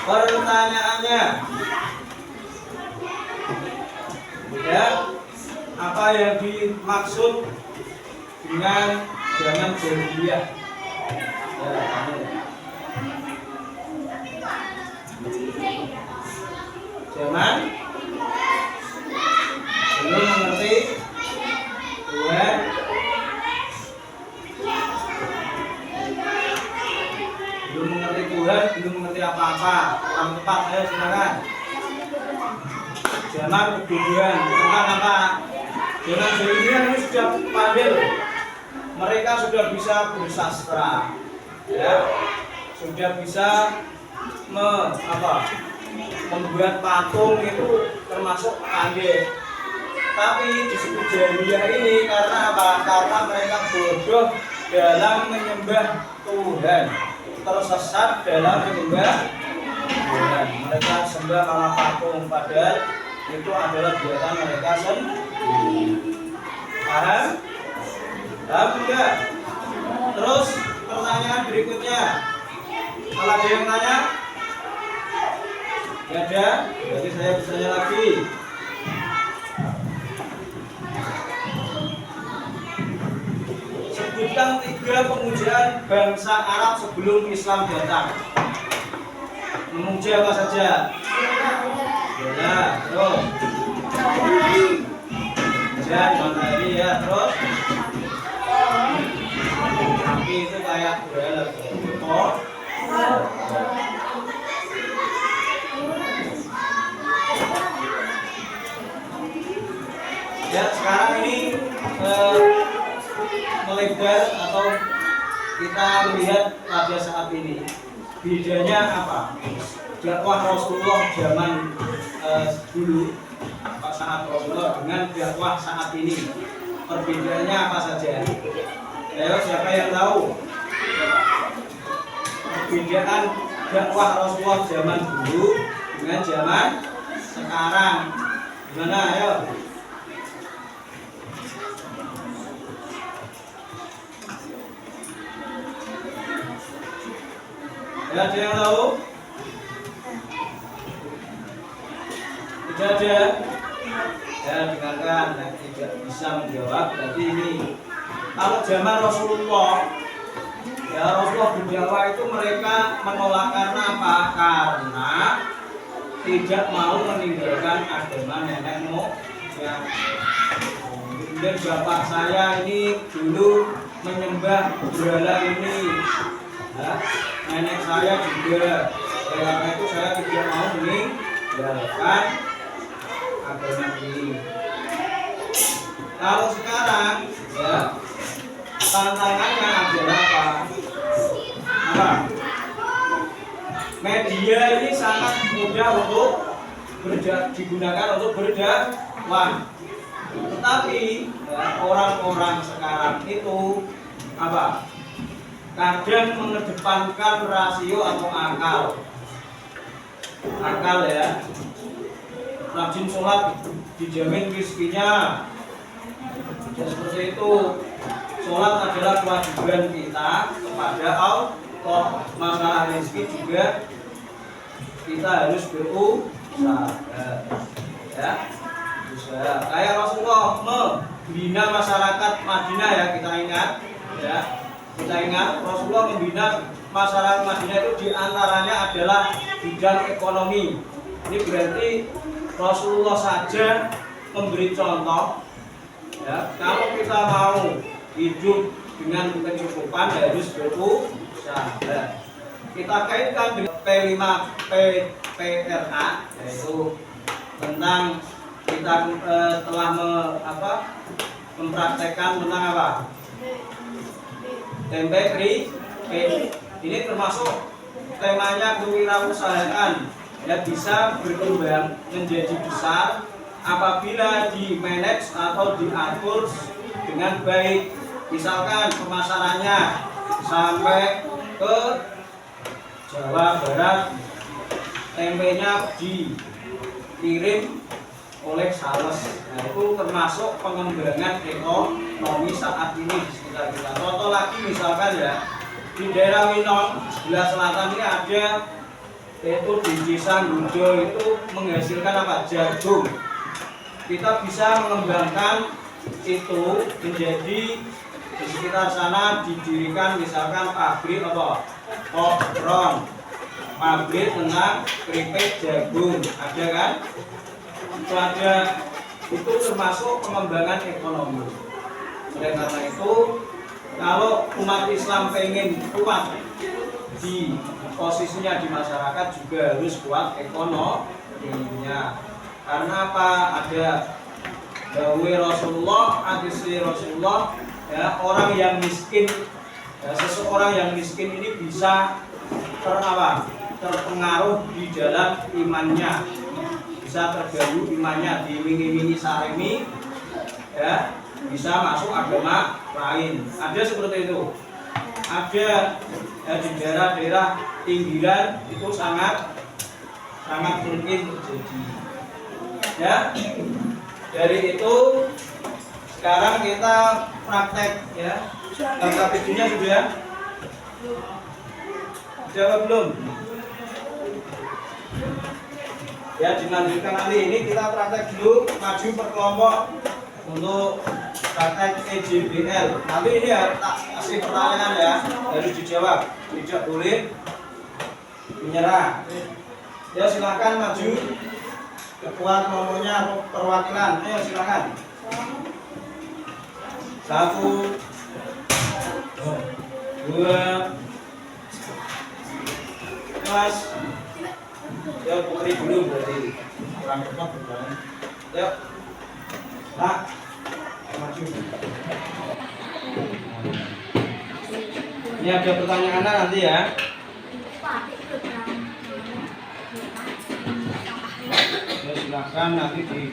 Pertanyaannya. Ya, apa yang dimaksud dengan zaman jahiliyah? Ya, zaman belum mengerti Tuhan, belum mengerti Tuhan, belum mengerti apa-apa. Yang tepat, saya silakan. Zaman kebodohan tentang apa? Zaman jahiliyah ini sudah pandai, mereka sudah bisa bersastra, ya, sudah bisa membuat patung itu termasuk pandai. Tapi disebut jahiliyah ini karena apa? Karena mereka bodoh dalam menyembah Tuhan, tersesat dalam menyembah Tuhan. Mereka sembah malah patung, padahal itu adalah buatan mereka sendiri. Paham? Paham enggak? Terus pertanyaan berikutnya, kalau ada yang tanya? Tidak ada? Jadi saya bisa tanya lagi. Sebutkan 3 pemujaan bangsa Arab sebelum Islam datang. Memuja apa saja? Ya, terus. Jangan tadi ya, terus. Tapi itu kayak berhala. Oh. Ya, sekarang ini melebar atau kita melihat pada saat ini. Bedanya apa? Dakwah Rasulullah zaman dulu, saat Rasulullah dengan dakwah saat ini. Perbedaannya apa saja? Ayo, siapa yang tahu? Perbedaan dakwah Rasulullah zaman dulu dengan zaman sekarang. Gimana? Ayo. Ya, ada yang tahu? Tidak ada? Ya, dengarkan. Yang tidak bisa menjawab berarti ini. Kalau zaman Rasulullah, ya Rasulullah berdakwah itu mereka menolak karena apa? Karena tidak mau meninggalkan agama nenek moyang. Kemudian bapak saya ini dulu menyembah berhala ini. Ya, nenek saya juga, karena itu saya tidak mau meninggalkan agama ini. Kalau sekarang, ya tantangannya adalah apa? Media ini sangat mudah untuk digunakan untuk berdakwah. Tetapi ya, orang-orang sekarang itu apa? Kadang mengedepankan rasio atau akal. Akal ya. Rajin sholat dijamin rezekinya. Ya, seperti itu. Sholat adalah kewajiban kita kepada Allah. Masalah rezeki juga kita harus berusaha. Ya, usaha. Kayak Rasulullah membina masyarakat Madinah ya, kita ingat. Ya, kita ingat Rasulullah membina masyarakat Madinah itu diantaranya adalah bidang ekonomi. Ini berarti Rasulullah saja memberi contoh. Ya, kalau kita mau hidup dengan kecukupan harus berusaha. Kita kaitkan dengan P5PRA, yaitu tentang kita telah mempraktekkan tentang apa? TMP ini termasuk temanya kewirausahaan yang bisa berkembang menjadi besar apabila di-manage atau diatur dengan baik. Misalkan pemasarannya sampai ke Jawa Barat, tempenya dikirim oleh sales. Nah, itu termasuk pengembangan ekonomi saat ini di sekitar kita. Contoh lagi misalkan ya, di daerah Winong sebelah selatan ini ada itu di Desa Gujo itu menghasilkan apa? Jagung. Kita bisa mengembangkan itu menjadi di sekitar sana didirikan misalkan pabrik apa? Kokron, pabrik tentang keripik jagung, ada kan? Itu ada, itu termasuk pengembangan ekonomi. Oleh karena itu, kalau umat Islam pengen kuat di posisinya di masyarakat juga harus kuat ekonominya. Karena apa? Ada dawe Rasulullah, hadis Rasulullah, ya, orang yang miskin, ya, seseorang yang miskin ini bisa terpengaruh di dalam imannya, bisa terganggu imannya, diiming-imingi sarimi, ya, bisa masuk agama lain. Ada seperti itu. Ada ya, di daerah-daerah pinggiran itu sangat mungkin terjadi. Ya, dari itu sekarang kita praktek ya. Angka videonya sudah? Jawab belum? Ya, dilanjutkan nanti. Ini kita praktek dulu, maju per kelompok untuk praktek EJBL. Nanti ini ya, tak kasih pertanyaan ya, harus dijawab. Tidak boleh menyerah. Ya, silakan maju. Ketua kelompoknya perwakilan. Ayo silakan. 1, 2, Mas. Ya, putri dulu berarti. Kurang cepat berjalan. Yuk. Tak. Maju. Ini ada pertanyaan nanti ya. Ya, silakan nanti di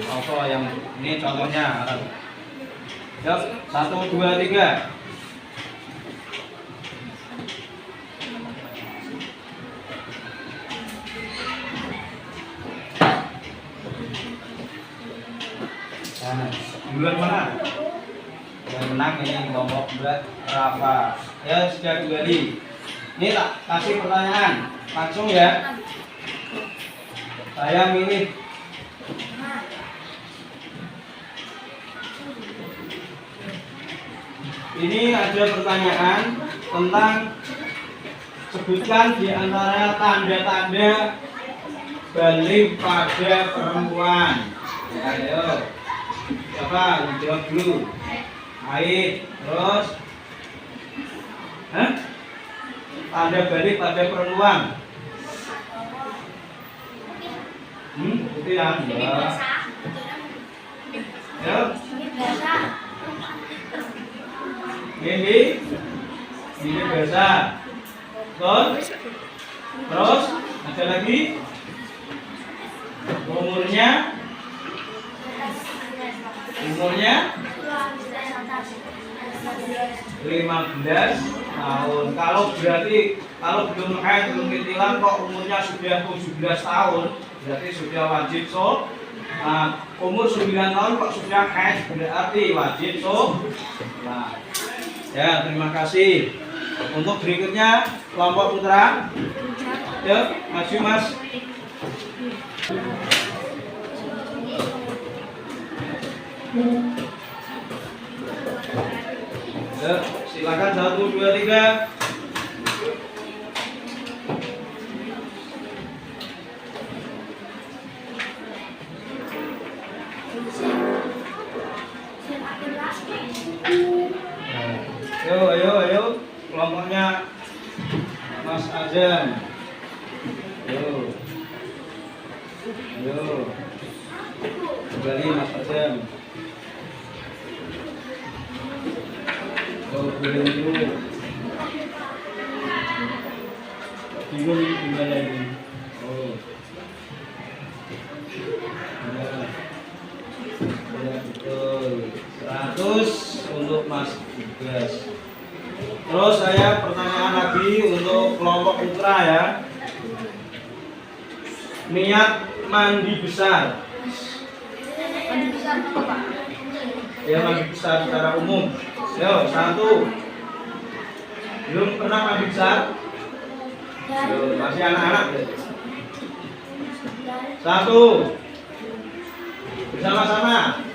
foto yang ini contohnya. Yuk, 1, 2, 3. Nah, duluan mana? Yang menang ini kelompok berat Rafa. Ya, sudah kembali. Ini tak kasih pertanyaan langsung ya. Saya milih. Ini ada pertanyaan tentang sebutkan di antara tanda-tanda balik pada perempuan. Ya, ayo. Siapa? Jawab dulu. Aib, terus tanda balik pada perempuan. Itu yang ya. Ini biasa. Terus ada lagi umurnya Umurnya 15 tahun. Kalau belum haid, belum ketilan kok umurnya sudah 17 tahun, berarti sudah wajib sholat. Nah, umur 9 tahun kok sudah haid, berarti wajib sholat. Ya, terima kasih. Untuk berikutnya kelompok putra. Ya, maju Mas. Ya, silakan 1, 2, 3. Ayo, kelompoknya Mas Azam. Ayo, kembali Mas Azam. Dulu. Bingung ini gimana ini? Ya, betul. 100 untuk Mas Ibas. Terus saya pertanyaan lagi untuk kelompok putra ya. Niat mandi besar. Mandi besar apa, Pak? Ya, mandi besar secara umum. Yo, 1. Belum pernah mandi besar? Yo, masih anak-anak ya. 1. Bersama-sama.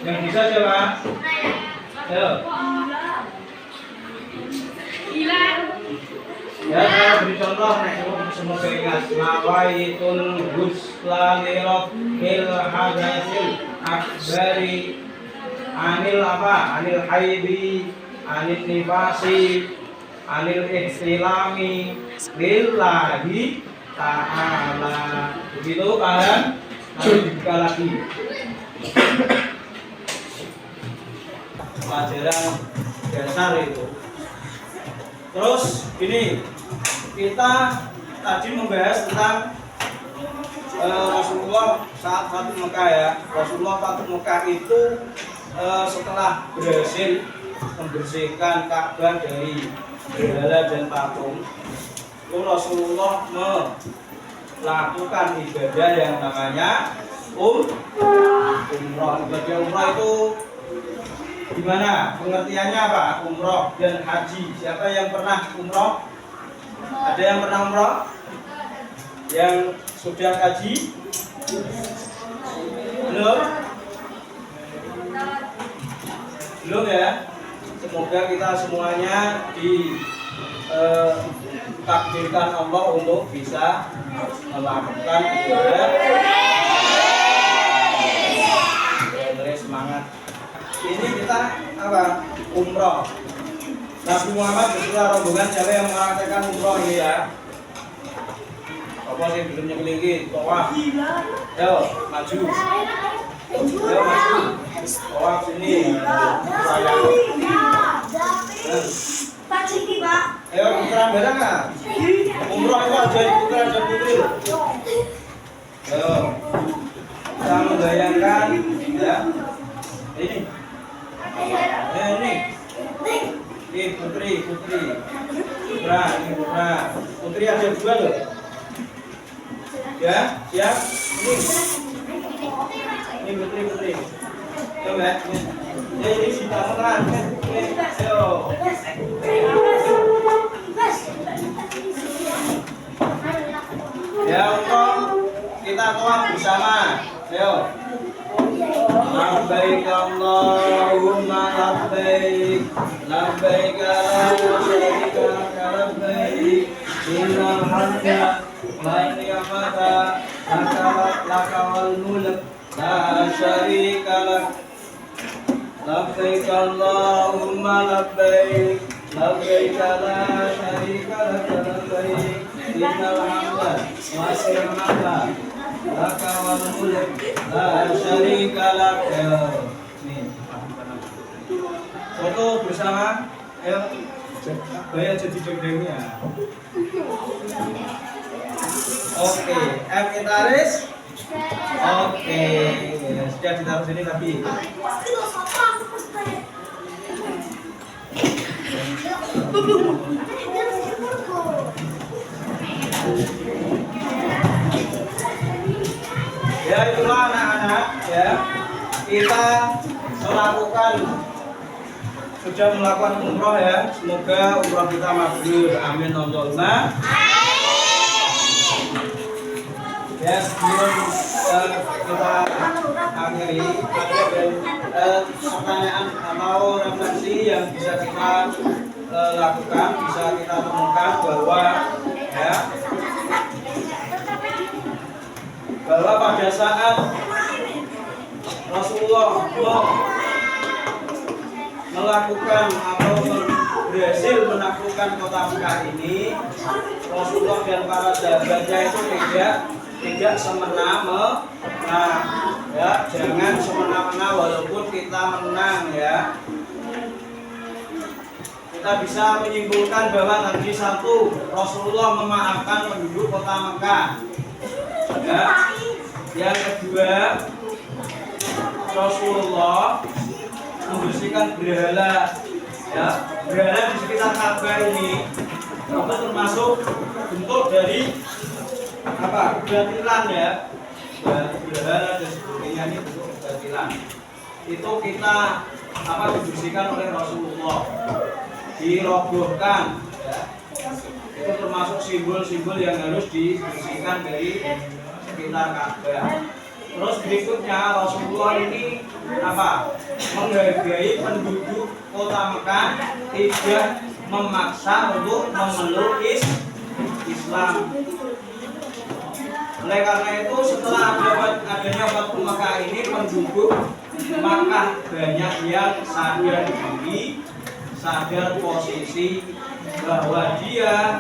Yang bisa siapa? Ayo. Ya, saya beri contoh nek semoga ingat nawaitul ghusla lil hadasil akbari anil apa? Anil haidi, anil nifasi, anil ihtilami lillahi ta'ala. Begitu kalian nanti dibuka lagi. Pelajaran dasar itu. Terus ini kita tadi membahas tentang Rasulullah saat Fathul Mekah ya. Rasulullah Fathul Mekah itu setelah berhasil membersihkan Ka'bah dari berhala dan patung, itu Rasulullah melakukan ibadah yang namanya umroh. Ibadah umroh itu gimana? Pengertiannya apa? Umroh dan haji. Siapa yang pernah umroh? Ada yang pernah umroh? Yang sudah haji? Belum? Belum ya? Semoga kita semuanya ditakdirkan Allah untuk bisa melakukan ibadah. Semangat. Ini kita apa? Umroh. Nabi Muhammad beserta rombongan siapa yang melaksanakan umroh ini ya? Apa sih belum nyekelingi? Tawaf. Yo, maju. Yo, maju. Tawaf sini. Sayang. Ayo tukeran barang nggak? Umroh itu aja tukeran aja putri. Yo. Kita membayangkan ya. Ini. Ini putri. Putra. Putri ada 2 loh. Ya, siap. Ini putri. Coba. Ini si tangan. Ayo. Ya, untuk kita tawaf bersama. Ayo. Labbaik Allahumma labbaik, labbaik la syarika laka labbaik, innal hamda wan ni'mata laka wal mulk la syarika lak. Labbaik Allahumma labbaik, labbaik la syarika laka labbaik, innal hamda wan ni'mata laka wal mulk la syarika lak. Nih, foto bersama. Ayo, gaya jadi jogdengnya. Oke, F gitaris. Oke, sudah ditaruh sini tadi. Ya itulah anak-anak ya, kita sudah melakukan umroh ya. Semoga umroh kita mabrur. Amin Allahumma. Ya sebelum kita akhiri, ada pertanyaan atau refleksi yang bisa kita lakukan, bisa kita temukan bahwa pada saat Rasulullah melakukan atau berhasil menaklukkan kota Mekah ini, Rasulullah dan para sahabatnya itu tidak semena-mena ya, jangan semena-mena walaupun kita menang ya. Kita bisa menyimpulkan bahwa tadi satu, Rasulullah memaafkan penduduk kota Mekah ya. Yang kedua, Rasulullah membersihkan berhala ya. Berhala di sekitar Ka'bah ini itu termasuk bentuk dari kebatilan ya. Berhala dan sebagainya ini bentuk kebatilan. Itu kita dibersihkan oleh Rasulullah, dirobohkan ya. Itu termasuk simbol-simbol yang harus dibersihkan dari sekitar Ka'bah. Terus berikutnya Rasulullah ini menghargai penduduk kota Mekah, tidak memaksa untuk memeluk Islam. Oleh karena itu setelah adanya Fathu Mekah ini, penduduk Makkah banyak yang sadar diri, sadar posisi bahwa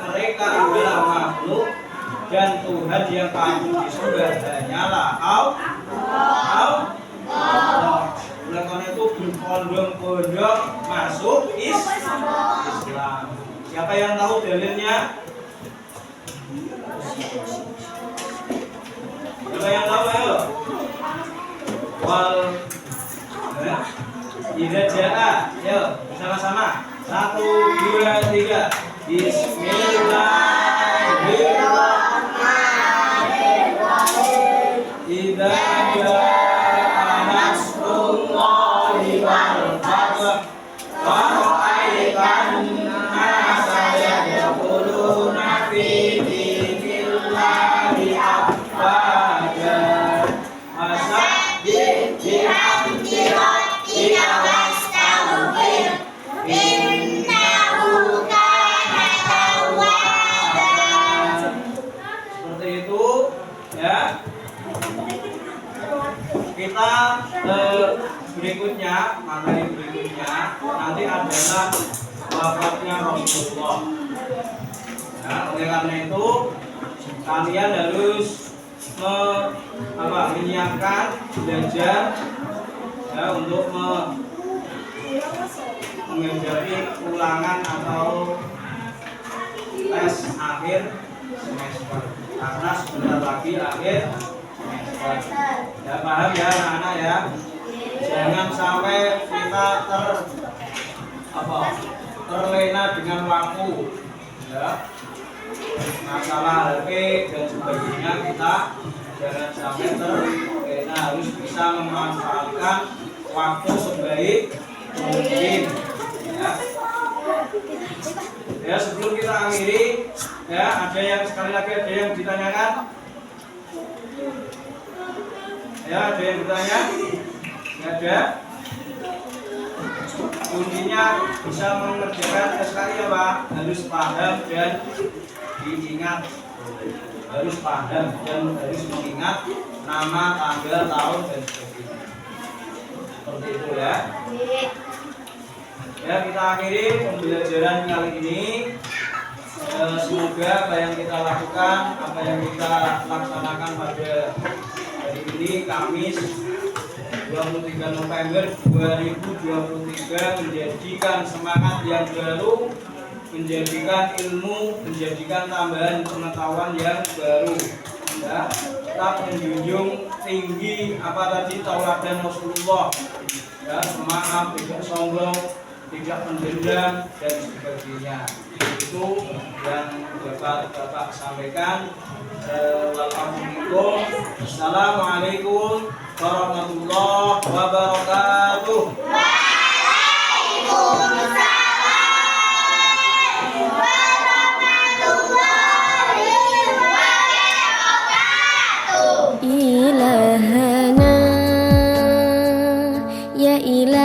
mereka adalah makhluk dan Tuhan yang patut disembah hanyalah Allah. Oleh karena itu berbondong-bondong masuk Islam. Siapa yang tahu dalilnya? Siapa yang tahu? Ayo. Idza jaa. Ayo bersama-sama. 1, 2, 3. Bismillahirrahmanirrahim. Idza jaa nasrullahi wal fath wa ra'aitan nasa yadkhuluna fi dinillahi afwaja. Fasabbih bihamdi rabbika wastaghfir innahu kana tawwaba. Seperti itu ya. Kita berikutnya, materi berikutnya nanti adalah wafatnya Rasulullah. Nah, oleh karena itu kalian harus menyiapkan belajar ya, untuk menghadapi ulangan atau tes akhir semester, karena sebentar lagi akhir semester. Ya paham ya anak-anak ya. Jangan sampai kita terlena dengan waktu ya. Masalah HP dan sebagainya kita jangan sampai terlena, harus bisa memanfaatkan waktu sebaik mungkin ya. Ya sebelum kita akhiri ya, ada yang sekali lagi ada yang ditanyakan? Ya, ada yang bertanya? Ya, ada. Kuncinya bisa mengerjakan SKI ya Pak, harus paham dan diingat. Harus paham dan harus mengingat nama, tanggal, tahun dan sebagainya. Seperti itu ya. Ya, kita akhiri pembelajaran kali ini. Semoga apa yang kita lakukan, apa yang kita laksanakan pada hari ini Kamis 23 November 2023 menjadikan semangat yang baru, menjadikan ilmu, menjadikan tambahan pengetahuan yang baru ya. tetap menjunjung tinggi apa tadi tauladan Rasulullah, ya, maaf, tidak sombong, tidak mendendam dan sebagainya. Itu yang dapat Bapak sampaikan. Walhamdulillah. Assalamualaikum warahmatullahi wabarakatuh. إلهنا يا إله